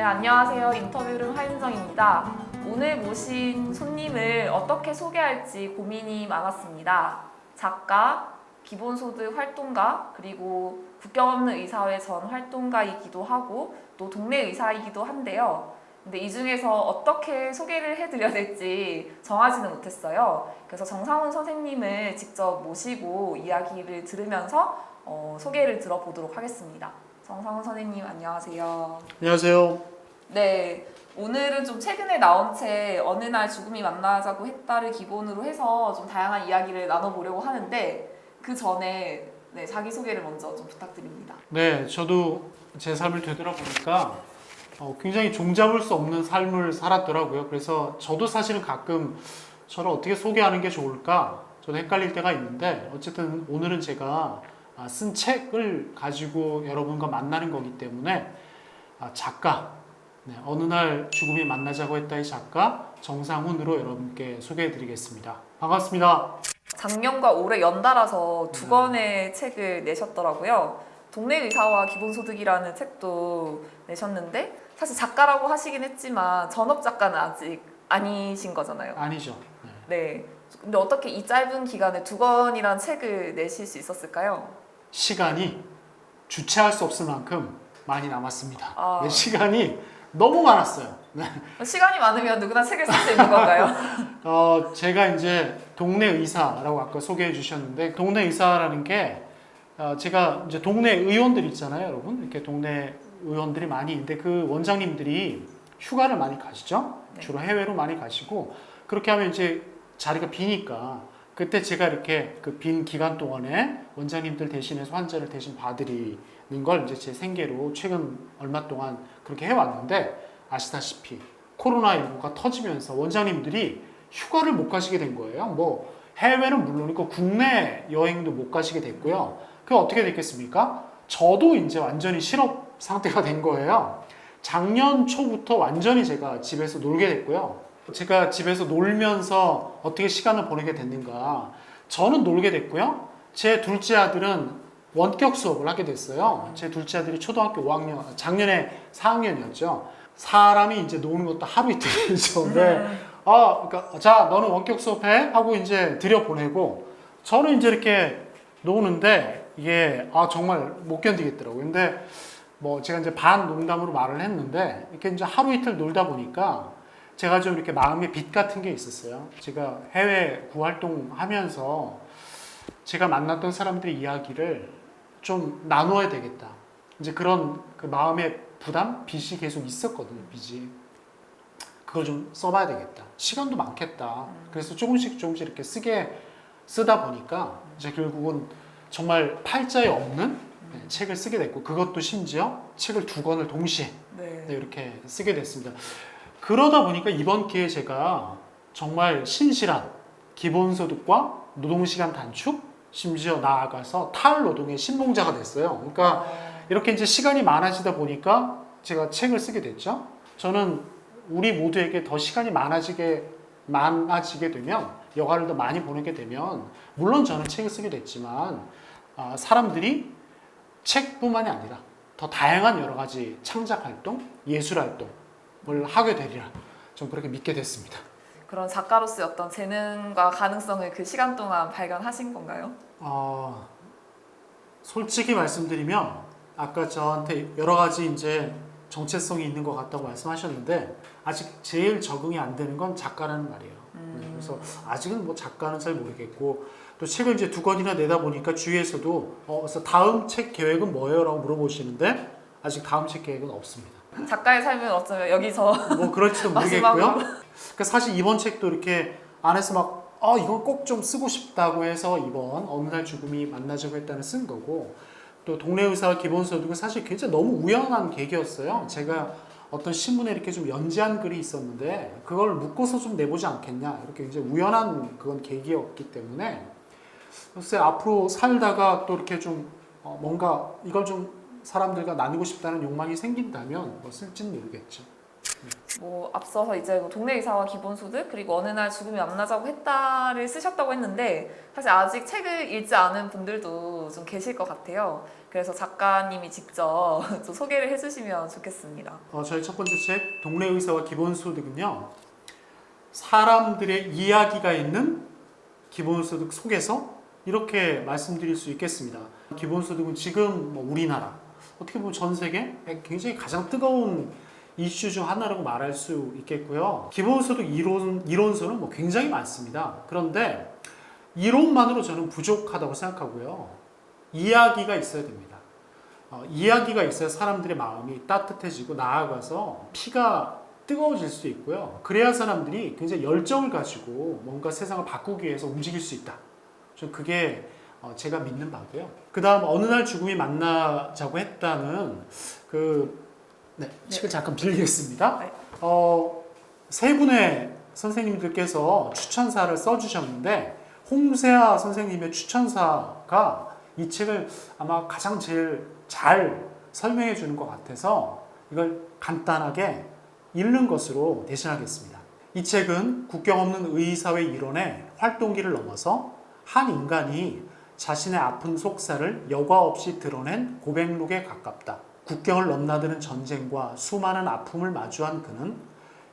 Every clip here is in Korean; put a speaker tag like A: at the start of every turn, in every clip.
A: 안녕하세요. 인터뷰룸 하윤정입니다. 오늘 모신 손님을 어떻게 소개할지 고민이 많았습니다. 작가, 기본소득 활동가, 그리고 국경 없는 의사회 전 활동가이기도 하고 또 동네 의사이기도 한데요. 근데 이 중에서 어떻게 소개를 해드려야 될지 정하지는 못했어요. 그래서 정상훈 선생님을 직접 모시고 이야기를 들으면서 소개를 들어보도록 하겠습니다. 정상훈 선생님 안녕하세요.
B: 안녕하세요.
A: 네, 오늘은 좀 최근에 나온 책 어느 날 죽음이 만나자고 했다를 기본으로 해서 좀 다양한 이야기를 나눠보려고 하는데 그 전에 자기소개를 먼저 좀 부탁드립니다.
B: 네, 저도 제 삶을 되돌아보니까 굉장히 종잡을 수 없는 삶을 살았더라고요. 그래서 저도 사실은 가끔 저를 어떻게 소개하는 게 좋을까 저도 헷갈릴 때가 있는데 어쨌든 오늘은 제가 쓴 책을 가지고 여러분과 만나는 거기 때문에 작가, 어느 날 죽음이 만나자고 했다의 작가 정상훈으로 여러분께 소개해드리겠습니다. 반갑습니다.
A: 작년과 올해 연달아서 두 권의 책을 내셨더라고요. 동네 의사와 기본소득이라는 책도 내셨는데 사실 작가라고 하시긴 했지만 전업 작가는 아직 아니신 거잖아요.
B: 아니죠.
A: 네. 근데 어떻게 이 짧은 기간에 두 권이라는 책을 내실 수 있었을까요?
B: 시간이 주체할 수 없을 만큼 많이 남았습니다.
A: 아.
B: 시간이 너무 많았어요.
A: 시간이 많으면 누구나 책을 쓸 수 있는 건가요?
B: 제가 이제 동네 의사라고 아까 소개해 주셨는데 동네 의사라는 게 제가 이제 동네 의원들 있잖아요, 여러분. 이렇게 동네 의원들이 많이 있는데 그 원장님들이 휴가를 많이 가시죠.
A: 네.
B: 주로 해외로 많이 가시고 그렇게 하면 이제 자리가 비니까 그때 제가 이렇게 그 빈 기간 동안에 원장님들 대신해서 환자를 대신 봐드리는 걸 이제 제 생계로 최근 얼마 동안 그렇게 해왔는데 아시다시피 코로나19가 터지면서 원장님들이 휴가를 못 가시게 된 거예요. 뭐 해외는 물론이고 국내 여행도 못 가시게 됐고요. 그게 어떻게 됐겠습니까? 저도 이제 완전히 실업 상태가 된 거예요. 작년 초부터 완전히 제가 집에서 놀게 됐고요. 제가 집에서 놀면서 어떻게 시간을 보내게 됐는가. 저는 놀게 됐고요. 제 둘째 아들은 원격 수업을 하게 됐어요. 제 둘째 아들이 초등학교 5학년, 작년에 4학년이었죠. 사람이 이제 노는 것도 하루 이틀이죠. 네. 그러니까 자, 너는 원격 수업해 하고 이제 들여보내고 저는 이제 이렇게 노는데 이게 정말 못 견디겠더라고요. 근데 뭐 제가 이제 반 농담으로 말을 했는데 이렇게 이제 하루 이틀 놀다 보니까 제가 좀 이렇게 마음의 빚 같은 게 있었어요. 제가 해외 구활동하면서 제가 만났던 사람들의 이야기를 좀 나누어야 되겠다. 이제 그런 그 마음의 부담, 빚이 계속 있었거든요. 빚이. 그걸 좀 써봐야 되겠다. 시간도 많겠다. 그래서 조금씩 이렇게 쓰다 보니까 이제 결국은 정말 팔자에 없는 책을 쓰게 됐고 그것도 심지어 책을 두 권을 동시에 이렇게 쓰게 됐습니다. 그러다 보니까 이번 기회에 제가 정말 신실한 기본소득과 노동시간 단축, 심지어 나아가서 탈노동의 신봉자가 됐어요. 그러니까 이렇게 이제 시간이 많아지다 보니까 제가 책을 쓰게 됐죠. 저는 우리 모두에게 더 시간이 많아지게 되면 여가를 더 많이 보내게 되면 물론 저는 책을 쓰게 됐지만 사람들이 책뿐만이 아니라 더 다양한 여러 가지 창작 활동, 예술 활동을 하게 되리라 좀 그렇게 믿게 됐습니다.
A: 그런 작가로서의 어떤 재능과 가능성을 그 시간 동안 발견하신 건가요?
B: 솔직히 말씀드리면 아까 저한테 여러 가지 이제 정체성이 있는 것 같다고 말씀하셨는데 아직 제일 적응이 안 되는 건 작가라는 말이에요. 그래서 아직은 뭐 작가는 잘 모르겠고 또 책을 이제 두 권이나 내다 보니까 주위에서도 그래서 다음 책 계획은 뭐예요? 라고 물어보시는데 아직 다음 책 계획은 없습니다.
A: 작가의 삶은 어쩌면 여기서
B: 뭐 그럴지도 모르겠고요. 그러니까 사실 이번 책도 이렇게 안에서 막 이건 꼭 좀 쓰고 싶다고 해서 이번 어느 날 죽음이 만나자고 했다는 쓴 거고 또 동네 의사와 기본소득은 사실 굉장히 너무 우연한 계기였어요. 제가 어떤 신문에 이렇게 좀 연재한 글이 있었는데 그걸 묶어서 좀 내보지 않겠냐 이렇게 이제 우연한 그건 계기였기 때문에 글쎄 앞으로 살다가 또 이렇게 좀 뭔가 이걸 좀 사람들과 나누고 싶다는 욕망이 생긴다면 뭐 쓸지는 모르겠죠.
A: 뭐 앞서서 이제 뭐 동네 이사와 기본소득 그리고 어느 날 죽음이 만나자고 했다를 쓰셨다고 했는데 사실 아직 책을 읽지 않은 분들도 좀 계실 것 같아요. 그래서 작가님이 직접 좀 소개를 해주시면 좋겠습니다.
B: 저희 첫 번째 책 동네 의사와 기본소득은요, 사람들의 이야기가 있는 기본소득 속에서 이렇게 말씀드릴 수 있겠습니다. 기본소득은 지금 뭐 우리나라, 어떻게 보면 전 세계 굉장히 가장 뜨거운 이슈 중 하나라고 말할 수 있겠고요. 기본소득 이론서는 뭐 굉장히 많습니다. 그런데 이론만으로 저는 부족하다고 생각하고요. 이야기가 있어야 됩니다. 이야기가 있어야 사람들의 마음이 따뜻해지고 나아가서 피가 뜨거워질 수 있고요. 그래야 사람들이 굉장히 열정을 가지고 뭔가 세상을 바꾸기 위해서 움직일 수 있다. 좀 그게 제가 믿는 바고요. 그 다음 어느 날 죽음이 만나자고 했다는 책을 잠깐 빌리겠습니다.
A: 네.
B: 세 분의 선생님들께서 추천사를 써주셨는데 홍세아 선생님의 추천사가 이 책을 아마 가장 제일 잘 설명해 주는 것 같아서 이걸 간단하게 읽는 것으로 대신하겠습니다. 이 책은 국경 없는 의사회 일원의 활동기를 넘어서 한 인간이 자신의 아픈 속살을 여과 없이 드러낸 고백록에 가깝다. 국경을 넘나드는 전쟁과 수많은 아픔을 마주한 그는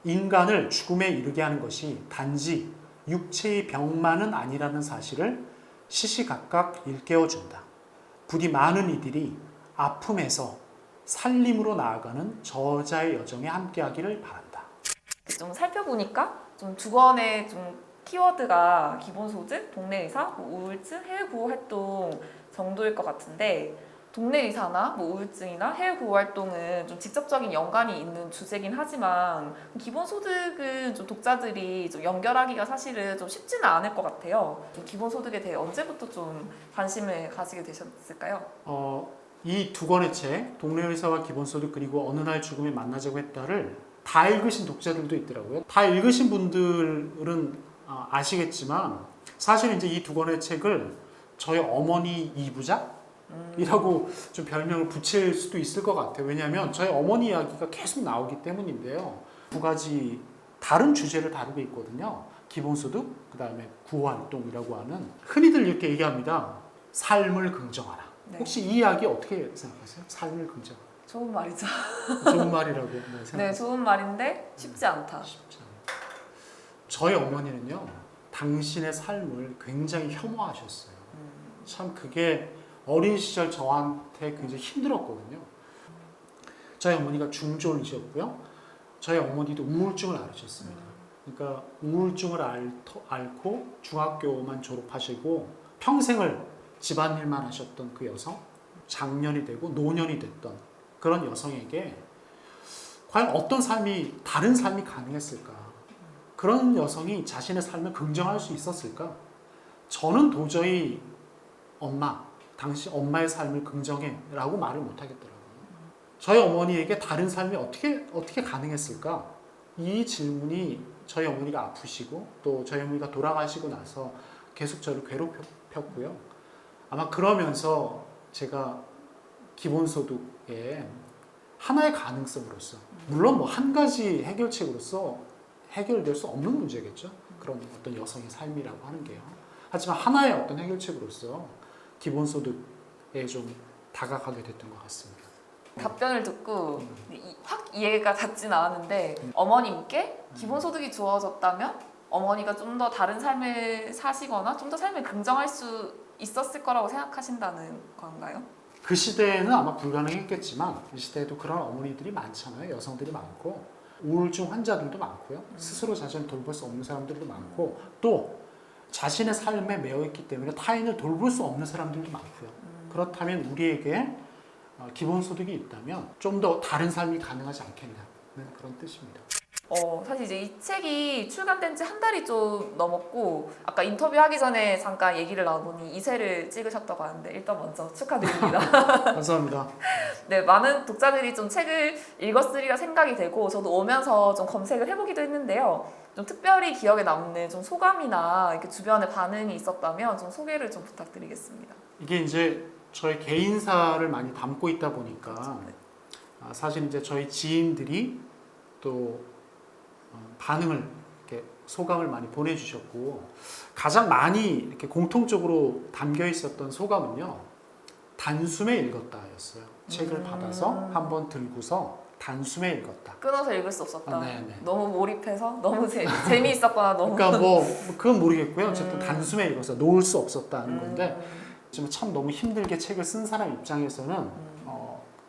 B: 인간을 죽음에 이르게 하는 것이 단지 육체의 병만은 아니라는 사실을 시시각각 일깨워준다. 부디 많은 이들이 아픔에서 살림으로 나아가는 저자의 여정에 함께하기를 바란다.
A: 좀 살펴보니까 좀 두 권의 좀 키워드가 기본소득, 동네의사, 뭐 우울증, 해외구호 활동 정도일 것 같은데 동네의사나 뭐 우울증이나 해외구호 활동은 좀 직접적인 연관이 있는 주제긴 하지만 기본소득은 좀 독자들이 좀 연결하기가 사실은 좀 쉽지는 않을 것 같아요. 기본소득에 대해 언제부터 좀 관심을 가지게 되셨을까요?
B: 이 두 권의 책, 동네의사와 기본소득 그리고 어느 날 죽음이 만나자고 했다를 다 읽으신 독자들도 있더라고요. 다 읽으신 분들은 아시겠지만 사실 이제 이 두 권의 책을 저희 어머니 이부작이라고 좀 별명을 붙일 수도 있을 것 같아요. 왜냐하면 저희 어머니 이야기가 계속 나오기 때문인데요. 두 가지 다른 주제를 다루고 있거든요. 기본소득, 그 다음에 구호활동이라고 하는 흔히들 이렇게 얘기합니다. 삶을 긍정하라.
A: 네.
B: 혹시 이 이야기 어떻게 생각하세요? 삶을 긍정하라.
A: 좋은 말이죠.
B: 좋은 말이라고 생각하세요?
A: 네, 좋은 말인데 쉽지 않다.
B: 쉽지 않아요. 저희 어머니는요, 당신의 삶을 굉장히 혐오하셨어요. 참 그게 어린 시절 저한테 굉장히 힘들었거든요. 저희 어머니가 중졸이셨고요. 저희 어머니도 우울증을 앓으셨습니다. 그러니까 우울증을 앓고 중학교만 졸업하시고 평생을 집안일만 하셨던 그 여성, 장년이 되고 노년이 됐던 그런 여성에게 과연 어떤 삶이, 다른 삶이 가능했을까? 그런 여성이 자신의 삶을 긍정할 수 있었을까? 저는 도저히 당신 엄마의 삶을 긍정해 라고 말을 못 하겠더라고요. 저희 어머니에게 다른 삶이 어떻게 가능했을까? 이 질문이 저희 어머니가 아프시고 또 저희 어머니가 돌아가시고 나서 계속 저를 괴롭혔고요. 아마 그러면서 제가 기본소득의 하나의 가능성으로서, 물론 뭐 한 가지 해결책으로서 해결될 수 없는 문제겠죠. 그런 어떤 여성의 삶이라고 하는 게요. 하지만 하나의 어떤 해결책으로서 기본소득에 좀 다가가게 됐던 것 같습니다.
A: 답변을 듣고 확 이해가 닿진 않았는데 어머님께 기본소득이 주어졌다면 어머니가 좀 더 다른 삶을 사시거나 좀 더 삶을 긍정할 수 있었을 거라고 생각하신다는 건가요?
B: 그 시대에는 아마 불가능했겠지만 이 시대에도 그런 어머니들이 많잖아요. 여성들이 많고 우울증 환자들도 많고요. 스스로 자신을 돌볼 수 없는 사람들도 많고 또 자신의 삶에 매여있기 때문에 타인을 돌볼 수 없는 사람들도 많고요. 그렇다면 우리에게 기본소득이 있다면 좀 더 다른 삶이 가능하지 않겠냐는 그런 뜻입니다.
A: 사실 이제 이 책이 출간된 지 한 달이 좀 넘었고 아까 인터뷰하기 전에 잠깐 얘기를 나눠보니 2세를 찍으셨다고 하는데 일단 먼저 축하드립니다.
B: 감사합니다.
A: 네, 많은 독자들이 좀 책을 읽었으리라 생각이 되고 저도 오면서 좀 검색을 해보기도 했는데요. 좀 특별히 기억에 남는 좀 소감이나 이렇게 주변에 반응이 있었다면 좀 소개를 좀 부탁드리겠습니다.
B: 이게 이제 저희 개인사를 많이 담고 있다 보니까 사실 이제 저희 지인들이 또 반응을 이렇게 소감을 많이 보내주셨고 가장 많이 이렇게 공통적으로 담겨 있었던 소감은요 단숨에 읽었다였어요. 책을 받아서 한번 들고서 단숨에 읽었다.
A: 끊어서 읽을 수 없었다.
B: 네네.
A: 너무 몰입해서 너무 재미있었거나 너무.
B: 그러니까 뭐 그건 모르겠고요. 어쨌든 단숨에 읽어서 놓을 수 없었다는 건데 지금 참 너무 힘들게 책을 쓴 사람 입장에서는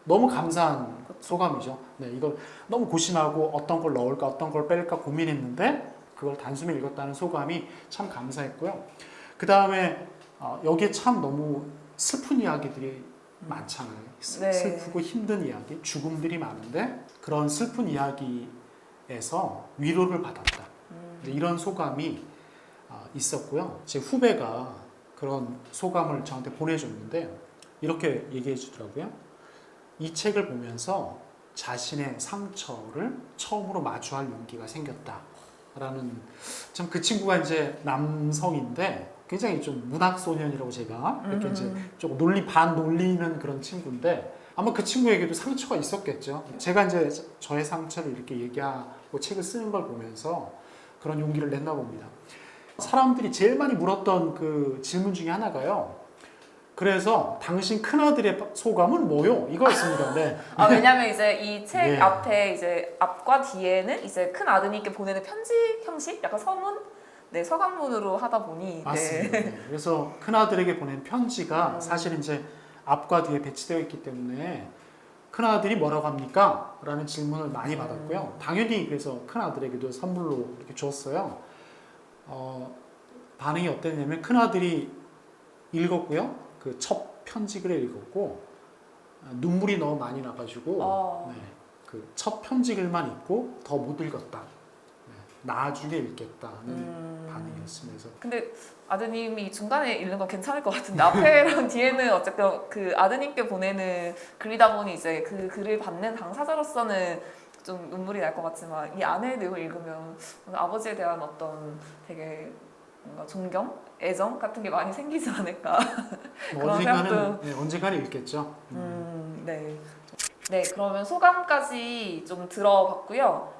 B: 너무 감사한 소감이죠. 네, 이걸 너무 고심하고 어떤 걸 넣을까 어떤 걸 뺄까 고민했는데 그걸 단숨에 읽었다는 소감이 참 감사했고요. 그 다음에 여기에 참 너무 슬픈 이야기들이 많잖아요.
A: 네.
B: 슬프고 힘든 이야기, 죽음들이 많은데 그런 슬픈 이야기에서 위로를 받았다. 이런 소감이 있었고요. 제 후배가 그런 소감을 저한테 보내줬는데 이렇게 얘기해 주더라고요. 이 책을 보면서 자신의 상처를 처음으로 마주할 용기가 생겼다라는 참 그 친구가 이제 남성인데 굉장히 좀 문학 소년이라고 제가 이렇게 이제 좀 반 놀리는 그런 친구인데 아마 그 친구에게도 상처가 있었겠죠. 제가 이제 저의 상처를 이렇게 얘기하고 책을 쓰는 걸 보면서 그런 용기를 냈나 봅니다. 사람들이 제일 많이 물었던 그 질문 중에 하나가요. 그래서 당신 큰아들의 소감은 뭐요? 이거였습니다. 네.
A: 왜냐면 이제 이 책
B: 예.
A: 앞에 이제 앞과 뒤에는 이제 큰 아드님께 보내는 편지 형식, 약간 서문, 네 서강문으로 하다 보니.
B: 맞습니다.
A: 네.
B: 네. 그래서 큰아들에게 보낸 편지가 사실 이제 앞과 뒤에 배치되어 있기 때문에 큰아들이 뭐라고 합니까? 라는 질문을 많이 받았고요. 당연히 그래서 큰아들에게도 선물로 이렇게 줬어요. 반응이 어땠냐면 큰아들이 읽었고요. 그 첫 편지글을 읽었고 눈물이 너무 많이 나가지고 네, 그 첫 편지글만 읽고 더 못 읽었다. 네, 나중에 읽겠다는 반응이었습니다.
A: 근데 아드님이 중간에 읽는 건 괜찮을 것 같은데 앞에랑 뒤에는 어쨌든 그 아드님께 보내는 글이다 보니 이제 그 글을 받는 당사자로서는 좀 눈물이 날 것 같지만 이 안의 내용을 읽으면 아버지에 대한 어떤 되게 뭔가 존경, 애정 같은 게 많이 생기지 않을까. 그런 생각도.
B: 언젠가는 읽겠죠.
A: 네. 네, 그러면 소감까지 좀 들어봤고요.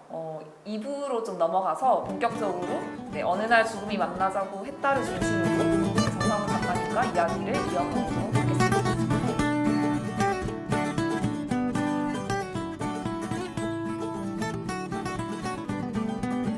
A: 2부로 좀 넘어가서 본격적으로 네, 어느 날 죽음이 만나자고 했다를 중심으로 정상훈 작가님과 이야기를 이어가도록 하겠습니다.